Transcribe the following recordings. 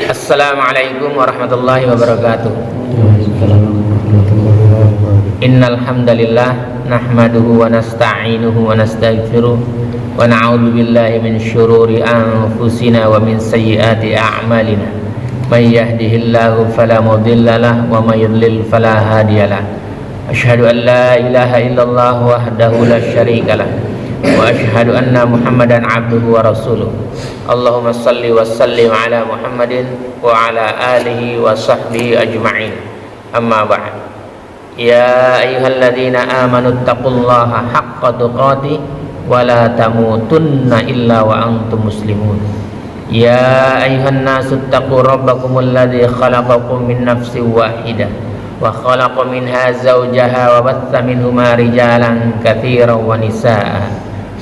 Assalamualaikum warahmatullahi wabarakatuh. Innal hamdalillah nahmaduhu wa nasta'inuhu wa nastaghfiruh wa na'udzu billahi min syururi anfusina wa min sayyiati a'malina. May yahdihillahu fala mudhillalah wa may yudlil fala hadiyalah. Asyhadu an la ilaha illallah wahdahu la syarikalah wa asyhadu anna Muhammadan abduhu wa rasuluh. Allahumma salli wa sallim ala Muhammadin wa ala alihi wa sahbihi ajma'in. Amma ba'd. Ya ayyuhalladzina amanu taqullaha haqqa tuqatih wa la tamutunna illa wa antum muslimun. Ya ayyuhan nasu taqu rabbakumul ladzi khalaqakum min nafsin wahidah wa khalaqa minha zawjaha wa batha minhuma rijalan katsiran wa nisaa'a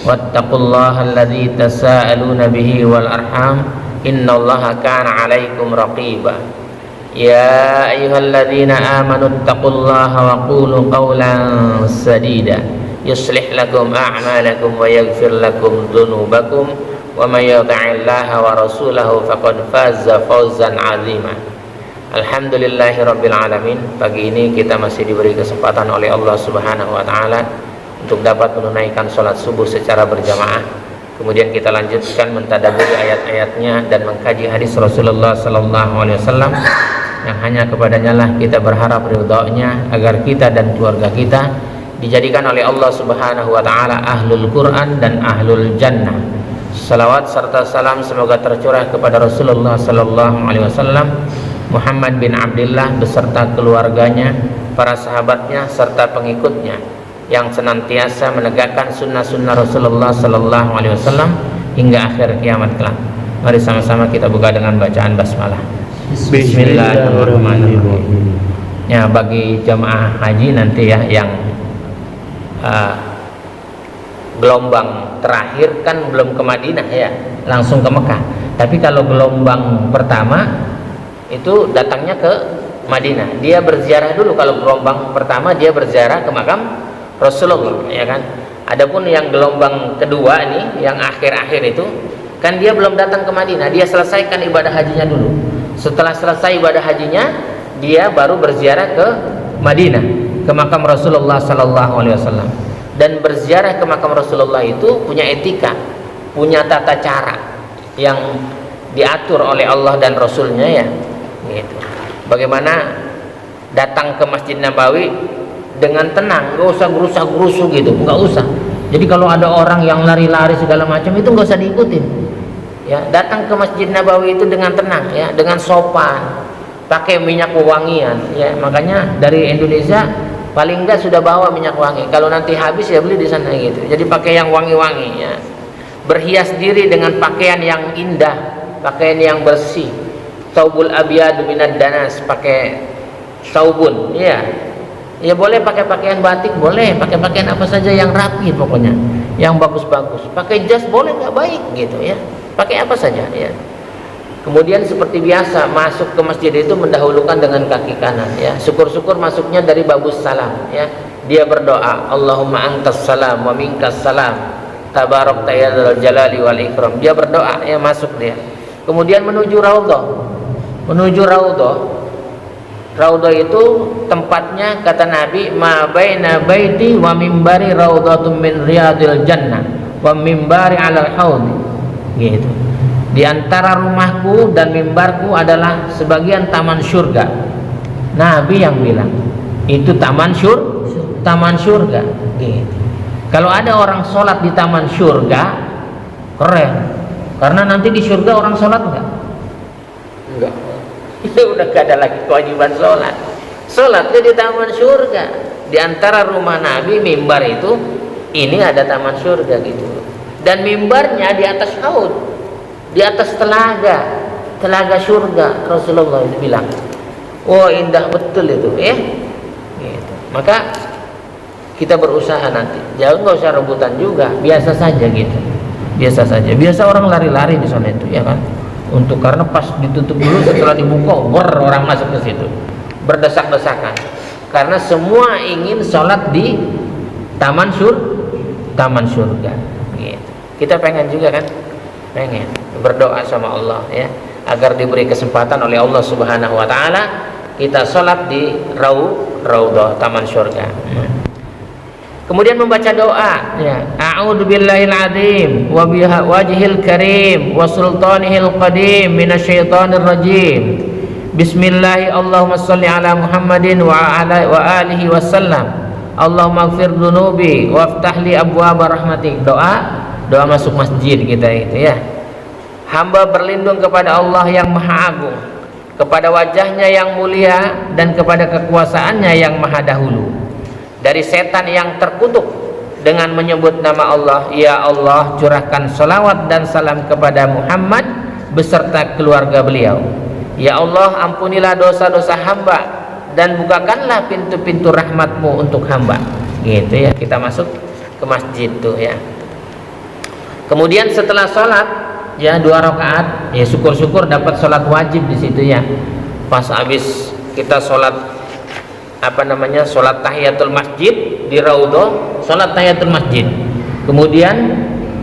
wattaqullaha alladzi tasaaluna bihi wal arham innallaha kana 'alaikum raqiba. Ya ayyuhalladzina amanu taqullaha wa qulu qawlan sadida yuslih lakum a'malakum wa yaghfir lakum dhunubakum wa may yuti'illaha wa rasulahu faqad faza fawzan 'azima. Alhamdulillahirabbil alamin. Pagi ini kita masih diberi kesempatan oleh Allah Subhanahu wa taala untuk dapat menunaikan sholat subuh secara berjamaah. Kemudian kita lanjutkan mentadabburi ayat-ayatnya dan mengkaji hadis Rasulullah sallallahu alaihi wasallam yang hanya kepadanya lah kita berharap ridha-Nya agar kita dan keluarga kita dijadikan oleh Allah Subhanahu wa taala ahlul Quran dan ahlul jannah. Salawat serta salam semoga tercurah kepada Rasulullah sallallahu alaihi wasallam, Muhammad bin Abdullah beserta keluarganya, para sahabatnya serta pengikutnya yang senantiasa menegakkan sunnah-sunnah Rasulullah sallallahu alaihi wasallam hingga akhir kiamat kelak. Mari sama-sama kita buka dengan bacaan basmalah. Bismillahirrahmanirrahim. Ya, bagi jamaah haji nanti ya yang gelombang terakhir kan belum ke Madinah ya, langsung ke Mekah. Tapi kalau gelombang pertama itu datangnya ke Madinah. Dia berziarah dulu. Kalau gelombang pertama dia berziarah ke makam Rasulullah, ya kan. Adapun yang gelombang kedua ini, yang akhir-akhir itu, kan dia belum datang ke Madinah. Dia selesaikan ibadah hajinya dulu. Setelah selesai ibadah hajinya, dia baru berziarah ke Madinah, ke makam Rasulullah sallallahu alaihi wasallam. Dan berziarah ke makam Rasulullah itu punya etika, punya tata cara yang diatur oleh Allah dan Rasulnya ya. Gitu. Bagaimana datang ke Masjid Nabawi dengan tenang, nggak usah gerusa-gerusu gitu, nggak usah. Jadi kalau ada orang yang lari-lari segala macam itu nggak usah diikutin. Ya, datang ke Masjid Nabawi itu dengan tenang, ya, dengan sopan, pakai minyak wangian. Ya, makanya dari Indonesia paling nggak sudah bawa minyak wangi. Kalau nanti habis ya beli di sana gitu. Jadi pakai yang wangi-wangi. Ya. Berhias diri dengan pakaian yang indah, pakaian yang bersih. Taubul abiyad minad danas, pakai saubun, ya. Ya boleh pakai pakaian batik, boleh pakai pakaian apa saja yang rapi pokoknya, yang bagus-bagus. Pakai jas boleh, nggak baik gitu ya. Pakai apa saja ya. Kemudian seperti biasa masuk ke masjid itu mendahulukan dengan kaki kanan ya. Syukur-syukur masuknya dari babus salam ya. Dia berdoa, Allahumma antas salam wa minkas salam, tabarakta ya dzal jalali wal ikram. Dia berdoa ya, masuk dia. Kemudian menuju raudhah. Menuju raudhah. Raudhah itu tempatnya kata Nabi, ma baina baiti wa mimbari raudhatun min riyadil jannah wa mimbari alal haud. Gitu. Di antara rumahku dan mimbarku adalah sebagian taman surga. Nabi yang bilang, itu taman surga. Gitu. Kalau ada orang sholat di taman surga, keren. Karena nanti di surga orang sholat enggak? Enggak. Itu udah gak ada lagi kewajiban sholat. Sholatnya di taman surga. Di antara rumah Nabi, mimbar itu, ini ada taman surga gitu. Dan mimbarnya di atas haud, di atas telaga surga. Rasulullah itu bilang, oh indah betul itu ya. Gitu. Maka kita berusaha nanti, jangan nggak usah rebutan juga, biasa saja gitu, biasa saja. Biasa orang lari-lari di sana itu ya kan. Untuk karena pas ditutup dulu, setelah dibuka orang masuk ke situ berdesak-desakan karena semua ingin sholat di taman surga gitu. Kita pengen juga kan, pengen berdoa sama Allah ya, agar diberi kesempatan oleh Allah Subhanahu wa taala kita sholat di raudhah taman surga. Kemudian membaca doa, ya, a'udzu billahil azim wa biwajhil karim wa sultanihil qadim minasyaitonir rajim. Bismillahi Allahumma shalli ala Muhammadin wa alihi wasallam. Allahumma ighfir dzunubi waftah li abwaaba rahmatik. Doa masuk masjid kita itu, ya. Hamba berlindung kepada Allah yang Maha Agung, kepada wajahnya yang mulia dan kepada kekuasaannya yang maha dahulu, dari setan yang terkutuk dengan menyebut nama Allah. Ya Allah, curahkan salawat dan salam kepada Muhammad beserta keluarga beliau. Ya Allah, ampunilah dosa-dosa hamba dan bukakanlah pintu-pintu rahmatmu untuk hamba. Gitu ya, kita masuk ke masjid tuh, ya. Kemudian setelah sholat, ya, 2 rakaat, ya, syukur-syukur dapat sholat wajib di situ, ya. Pas habis kita sholat sholat tahiyatul masjid di raudhah, sholat tahiyatul masjid, kemudian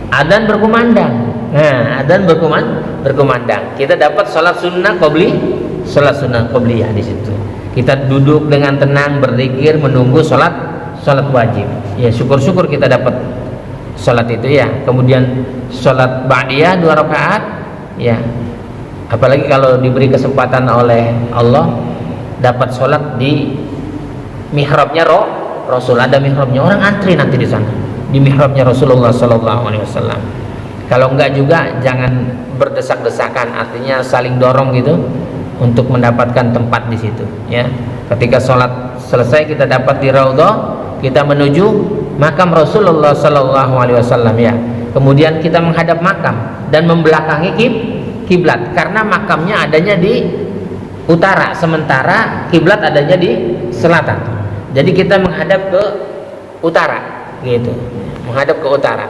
adzan berkumandang. Nah, adzan berkumandang, kita dapat sholat sunnah qobliyah di situ. Kita duduk dengan tenang berzikir menunggu sholat wajib, ya. Syukur-syukur kita dapat sholat itu, ya. Kemudian sholat ba'diyah 2 rakaat, ya. Apalagi kalau diberi kesempatan oleh Allah dapat sholat di mihrabnya Rasul. Ada mihrabnya, orang antri nanti di sana di mihrabnya Rasulullah SAW. Kalau enggak juga jangan berdesak-desakan, artinya saling dorong gitu untuk mendapatkan tempat di situ, ya. Ketika sholat selesai kita dapat di raudhah, kita menuju makam Rasulullah SAW, ya. Kemudian kita menghadap makam dan membelakangi kiblat, karena makamnya adanya di utara, sementara kiblat adanya di selatan. Jadi kita menghadap ke utara, gitu, menghadap ke utara,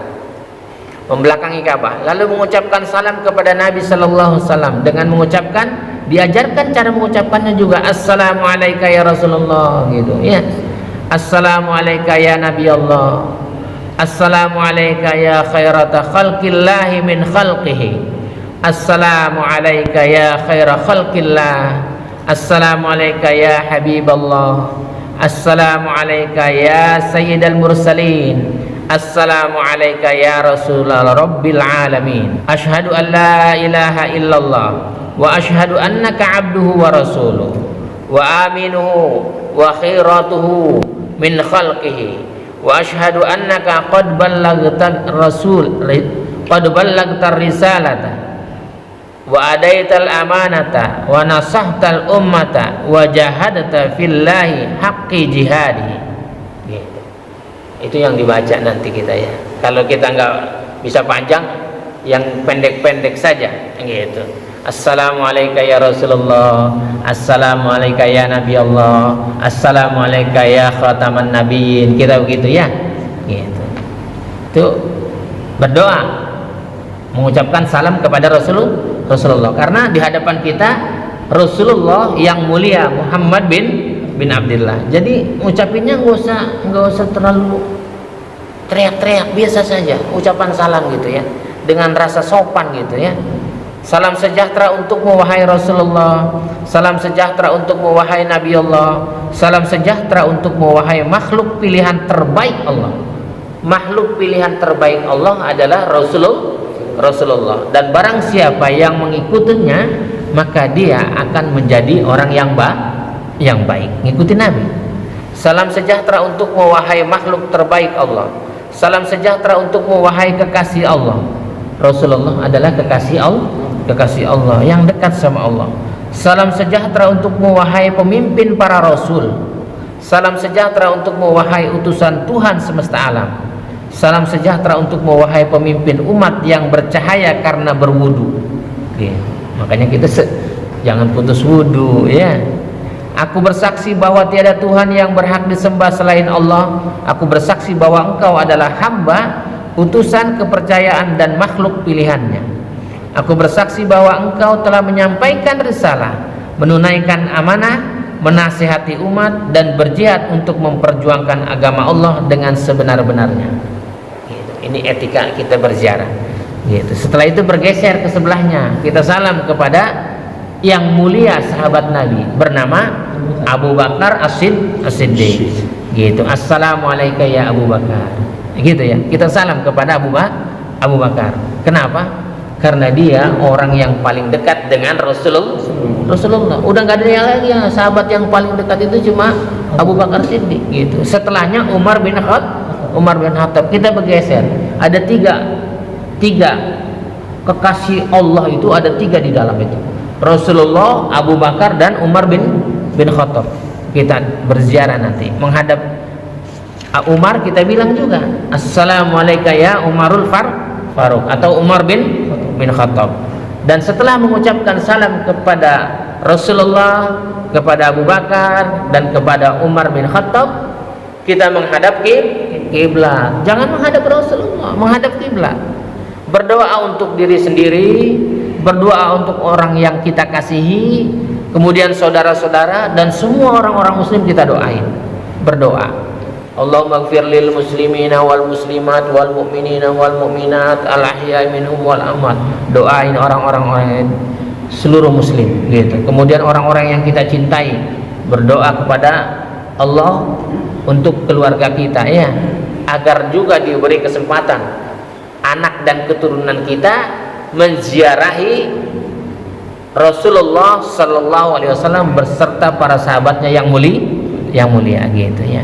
membelakangi Ka'bah, lalu mengucapkan salam kepada Nabi Sallallahu Alaihi Wasallam dengan mengucapkan, diajarkan cara mengucapkannya juga, Assalamualaikum ya Rasulullah, gitu, ya. Assalamualaikum ya Nabi Allah, Assalamualaikum ya khairata khalqillahi min khalqihi, Assalamualaikum ya khaira khalqillah, Assalamualaikum ya Habiballah, Assalamualaikum ya Sayyidal Mursalin, Assalamualaikum ya Rasulullah Rabbil Alamin, Ashhadu an la ilaha illallah wa ashhadu annaka abduhu wa rasuluh wa aminuhu wa khiratuhu min khalqihi wa ashhadu annaka qad ballagta risalata wa adaital amanata wa nasahtal ummata wa jahadta fillahi haqqi jihadi. Gitu. Itu yang dibaca nanti kita, ya. Kalau kita nggak bisa panjang, yang pendek-pendek saja, gitu. Assalamualaikum ya Rasulullah, Assalamualaikum ya Nabi Allah, Assalamualaikum ya khataman nabiyyin, kita begitu, ya. Gitu. Itu berdoa mengucapkan salam kepada Rasulullah, karena di hadapan kita Rasulullah yang mulia Muhammad bin Abdullah. Jadi ucapinnya nggak usah terlalu teriak-teriak, biasa saja ucapan salam, gitu, ya, dengan rasa sopan, gitu, ya. Salam sejahtera untukmu wahai Rasulullah, salam sejahtera untukmu wahai Nabi Allah, salam sejahtera untukmu wahai makhluk pilihan terbaik Allah. Makhluk pilihan terbaik Allah adalah Rasulullah, dan barang siapa yang mengikutinya maka dia akan menjadi orang yang baik, ngikuti Nabi. Salam sejahtera untukmu wahai makhluk terbaik Allah, salam sejahtera untukmu wahai kekasih Allah. Rasulullah adalah kekasih Allah yang dekat sama Allah. Salam sejahtera untukmu wahai pemimpin para rasul, salam sejahtera untukmu wahai utusan Tuhan semesta alam, salam sejahtera untukmu wahai pemimpin umat yang bercahaya karena berwudu. Makanya kita jangan putus wudu, ya. Aku bersaksi bahwa tiada Tuhan yang berhak disembah selain Allah. Aku bersaksi bahwa Engkau adalah hamba, utusan kepercayaan dan makhluk pilihannya. Aku bersaksi bahwa Engkau telah menyampaikan risalah, menunaikan amanah, menasihati umat, dan berjihad untuk memperjuangkan agama Allah dengan sebenar-benarnya. Gitu. Ini etika kita berziarah. Gitu. Setelah itu bergeser ke sebelahnya, kita salam kepada yang mulia sahabat Nabi bernama Abu Bakar As-Siddiq. Gitu. Assalamualaikum ya Abu Bakar. Gitu ya. Kita salam kepada Abu Bakar. Kenapa? Karena dia orang yang paling dekat dengan Rasulullah. Udah nggak ada yang lagi ya. Sahabat yang paling dekat itu cuma Abu Bakar Siddiq. Gitu. Setelahnya Umar bin Khattab. Kita bergeser. Ada tiga kekasih Allah itu, ada tiga di dalam itu. Rasulullah, Abu Bakar, dan Umar bin Khattab. Kita berziarah nanti menghadap Umar, kita bilang juga Assalamualaikum ya Umarul Faruq atau Umar bin Khattab. Dan setelah mengucapkan salam kepada Rasulullah, kepada Abu Bakar, dan kepada Umar bin Khattab, kita menghadap kiblat. Jangan menghadap Rasulullah, menghadap kiblat. Berdoa untuk diri sendiri, berdoa untuk orang yang kita kasihi, kemudian saudara-saudara dan semua orang-orang muslim kita doain. Berdoa, Allahumma ighfir lil muslimina wal muslimat wal mu'minina wal mu'minat al ahya'i minhum wal amwat. Doain orang-orang seluruh muslim gitu. Kemudian orang-orang yang kita cintai, berdoa kepada Allah untuk keluarga kita ya, agar juga diberi kesempatan anak dan keturunan kita menziarahi Rasulullah Sallallahu Alaihi Wasallam beserta para sahabatnya yang mulia gitu ya.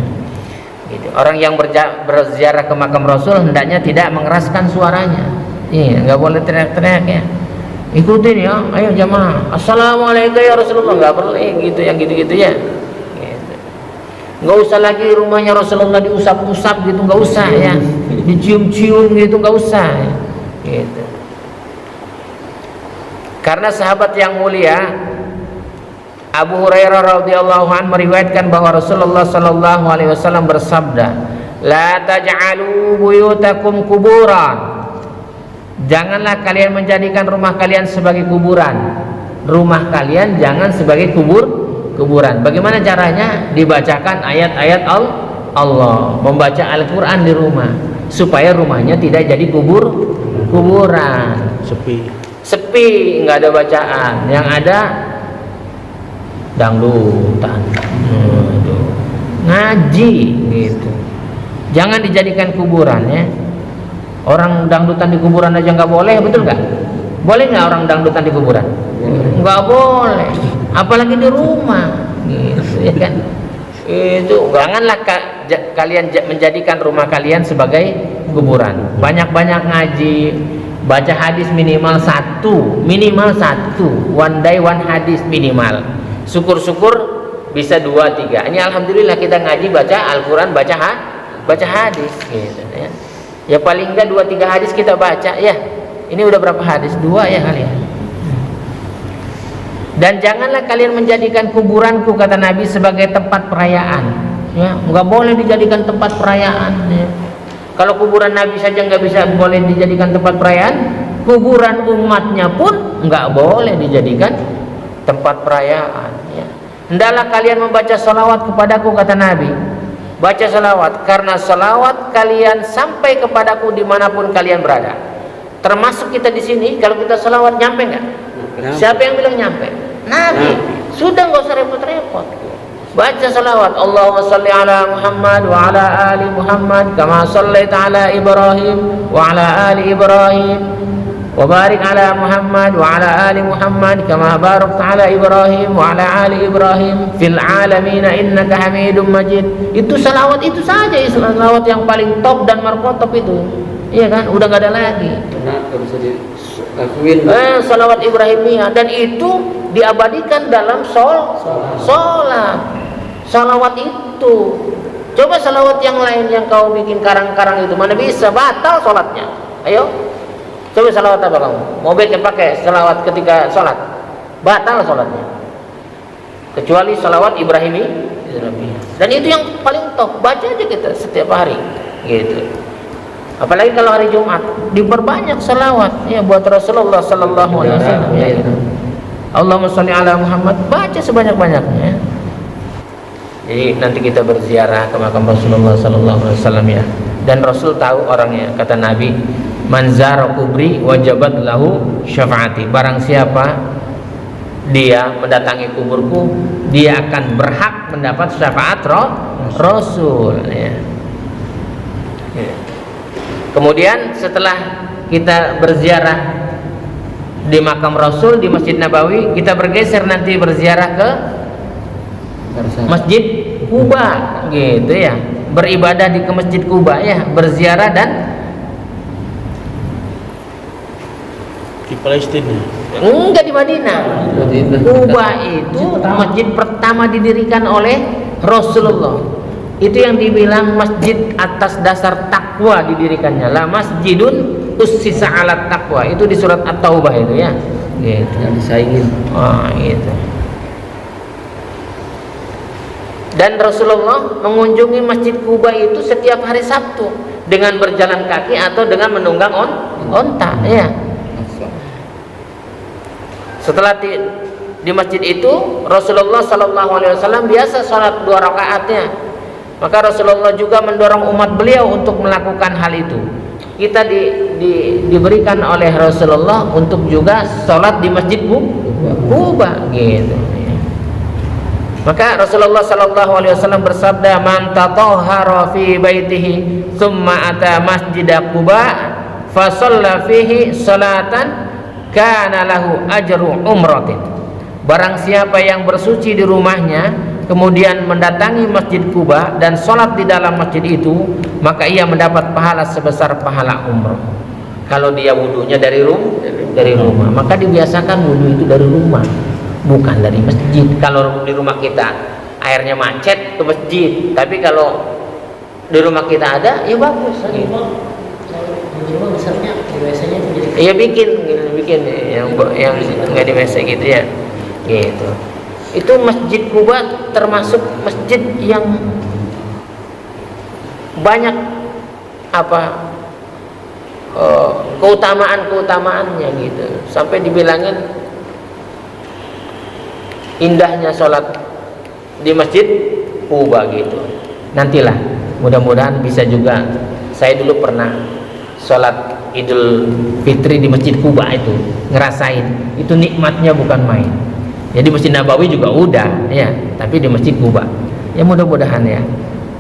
Gitu. Orang yang berziarah ke makam Rasul hendaknya tidak mengeraskan suaranya. Iya, nggak boleh teriak-teriak ya. Ikutin ya, ayo jamaah. Assalamualaikum ya Rasulullah, nggak perlu gitu yang gitu-gitu ya. Gitu. Nggak usah lagi rumahnya Rasulullah diusap-usap gitu, nggak usah ya. Dicium-cium gitu, nggak usah ya. Gitu. Karena sahabat yang mulia Abu Hurairah radhiyallahu anhu meriwayatkan bahwa Rasulullah sallallahu alaihi wasallam bersabda, "La taj'alu buyutakum kuburan." Janganlah kalian menjadikan rumah kalian sebagai kuburan. Rumah kalian jangan sebagai kuburan. Bagaimana caranya? Dibacakan ayat-ayat Allah, membaca Al-Qur'an di rumah supaya rumahnya tidak jadi kuburan. Sepi, nggak ada bacaan, yang ada dangdutan, ngaji gitu. Jangan dijadikan kuburan ya. Orang dangdutan di kuburan aja nggak boleh, betul nggak? Boleh nggak orang dangdutan di kuburan? Nggak boleh, apalagi di rumah gitu ya kan. Itu janganlah kalian menjadikan rumah kalian sebagai kuburan. Banyak-banyak ngaji, baca hadis minimal satu, one day one hadis minimal. Syukur-syukur bisa 2-3. Ini alhamdulillah kita ngaji, baca Al-Quran, baca hadis gitu ya. Ya paling enggak 2-3 hadis kita baca ya. Ini udah berapa hadis? 2 ya kali ya. Dan janganlah kalian menjadikan kuburanku, kata Nabi, sebagai tempat perayaan ya. Nggak boleh dijadikan tempat perayaan ya. Kalau kuburan Nabi saja nggak bisa boleh dijadikan tempat perayaan, kuburan umatnya pun nggak boleh dijadikan tempat perayaan ya. Hendaklah kalian membaca salawat kepadaku, kata Nabi. Baca salawat, karena salawat kalian sampai kepadaku dimanapun kalian berada. Termasuk kita di sini, kalau kita salawat nyampe nggak? Siapa yang bilang nyampe? Nabi. Sudah, nggak usah repot-repot. Baca salawat, Allahumma salli ala Muhammad wa ala ali Muhammad kama sallaita ala Ibrahim wa ala ali Ibrahim wa barik ala Muhammad wa ala ali Muhammad kama barakta ala Ibrahim wa ala ali Ibrahim fil alamin innaka Hamidum Majid. Itu salawat itu saja, salawat yang paling top dan markotop itu. Iya kan? Udah nggak ada lagi. Salawat Ibrahimiyah, dan itu diabadikan dalam sholat. Salawat itu, coba salawat yang lain yang kau bikin karang-karang itu, mana bisa, batal sholatnya. Ayo, coba salawat apa kamu? Mau bikin pakai salawat ketika sholat, batal sholatnya. Kecuali salawat Ibrahimi, dan itu yang paling top. Baca aja kita setiap hari, gitu. Apalagi kalau hari Jumat, diperbanyak salawat ya buat Rasulullah Sallallahu Alaihi Wasallam. Ya, gitu. Allahumma sholli ala Muhammad, baca sebanyak-banyaknya. Jadi nanti kita berziarah ke makam Rasulullah Sallallahu Alaihi Wasallam ya. Dan Rasul tahu orangnya, kata Nabi, man zara kubri wajabat lahu syafaati. Barang siapa dia mendatangi kuburku, dia akan berhak mendapat syafaat Rasul ya. Kemudian setelah kita berziarah di makam Rasul di Masjid Nabawi, kita bergeser nanti berziarah ke Masjid Kuba gitu ya, beribadah di ke Masjid Kuba ya, berziarah dan di Palestina. Enggak, di Madinah. Kuba itu masjid pertama didirikan oleh Rasulullah. Itu yang dibilang masjid atas dasar takwa didirikannya. La masjidun ussisa 'ala taqwa. Itu di surat At-Taubah itu ya. Gitu. Yang disaingin. Gitu. Dan Rasulullah mengunjungi Masjid Kuba itu setiap hari Sabtu dengan berjalan kaki atau dengan menunggang onta ya. Setelah di masjid itu Rasulullah SAW biasa sholat 2 rakaatnya. Maka Rasulullah juga mendorong umat beliau untuk melakukan hal itu. Kita diberikan oleh Rasulullah untuk juga sholat di Masjid Kuba gitu. Maka Rasulullah SAW bersabda, "Man tatahhara fi baitihi tsumma ata masjid Quba fa shalla fihi salatan kana lahu ajru umratin." Barang siapa yang bersuci di rumahnya kemudian mendatangi Masjid Quba dan sholat di dalam masjid itu, maka ia mendapat pahala sebesar pahala umrah. Kalau dia wudunya dari rumah, maka dibiasakan wudu itu dari rumah, bukan dari masjid. Kalau di rumah kita airnya macet ke masjid, tapi kalau di rumah kita ada, ya bagus. Iya bikin yang nggak di WC gitu ya, gitu. Itu Masjid Quba termasuk masjid yang banyak keutamaannya gitu, sampai dibilangin indahnya sholat di Masjid Quba gitu. Nantilah mudah-mudahan bisa juga. Saya dulu pernah sholat Idul Fitri di Masjid Quba itu, ngerasain itu nikmatnya bukan main. Jadi Masjid Nabawi juga udah ya, tapi di Masjid Quba ya, mudah-mudahan ya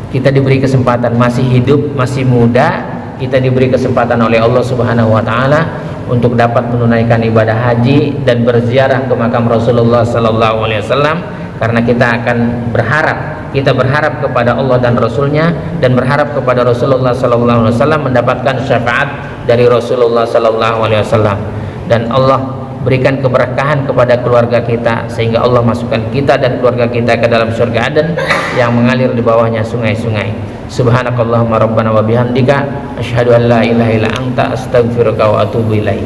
kita diberi kesempatan, masih hidup, masih muda, kita diberi kesempatan oleh Allah Subhanahu wa taala untuk dapat menunaikan ibadah haji dan berziarah ke makam Rasulullah sallallahu alaihi wasallam, karena kita berharap kepada Allah dan Rasulnya, dan berharap kepada Rasulullah sallallahu alaihi wasallam mendapatkan syafaat dari Rasulullah sallallahu alaihi wasallam, dan Allah berikan keberkahan kepada keluarga kita sehingga Allah masukkan kita dan keluarga kita ke dalam surga Aden yang mengalir di bawahnya sungai-sungai. Subhanakallahumma rabbana wa bihamdika asyhadu an la ilaha illa anta astaghfiruka wa atubu ilaik.